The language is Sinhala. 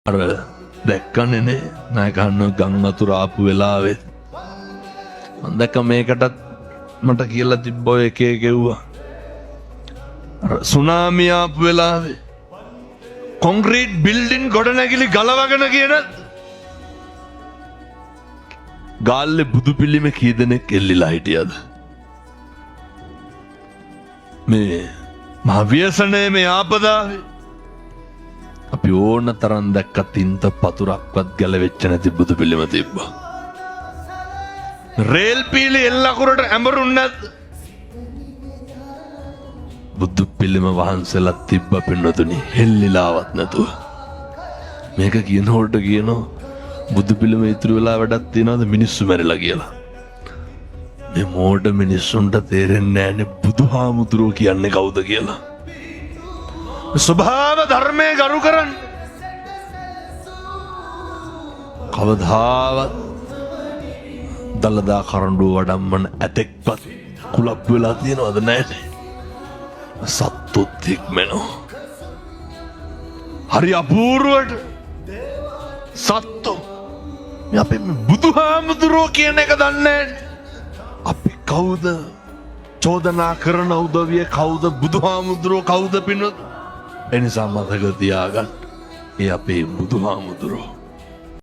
අර දැක්කනේ නේ නායකහන්න ගම් වතුර ආපු වෙලාවෙ මම දැක්ක මේකටත් මට කියලා තිබ්බෝ එකේ ගෙව්වා අර සුනාමි ආපු වෙලාවෙ කොන්ක්‍රීට් බිල්ඩින් ගොඩනැගිලි ගලවගෙන කියන ගාල්ලේ බුදු පිළිම කී දෙනෙක් එල්ලිලා හිටියද මේ මහ ව්‍යසනයේ මේ ආපදාවේ අපි ඕන තරම් දැක්කත් ඉන්ත පතුරක්වත් ගැලවෙච්ච නැති බුදු පිළිම තිබ්බා. රේල් පීලි එල්ලකුරට ඇඹරුන් නැද්ද? බුදු පිළිම වහන්සේලා තිබ්බ පින්නතුනි හෙල්ලිලාවත් නැතුව. මේක කියනකොට කියනවා බුදු පිළිම ඉතුරු වෙලා වැඩක් තියනවාද මිනිස්සු මැරිලා කියලා. මේ මෝඩ මිනිස්සුන්ට තේරෙන්නේ නැන්නේ බුදුහාමුදුරුවෝ කියන්නේ කවුද කියලා. ස්වභාව ධර්මයේ ගරු කරන්න කවදාවත් දලදා කරඬුව වඩම්මන ඇතෙක්පත් කුලප් වෙලා තියෙනවද නැහැනේ සත්තුත් ඉක්මනෝ හරි අපූර්වට සත්තු මේ අපේ බුදුහාමුදුරුවෝ කියන එක දන්නේ අපි කවුද චෝදනා කරන උදවිය කවුද බුදුහාමුදුරුවෝ කවුද පින්නත් එනිසා මතක තියාගන්න ඒ අපේ බුදුහාමුදුරුවෝ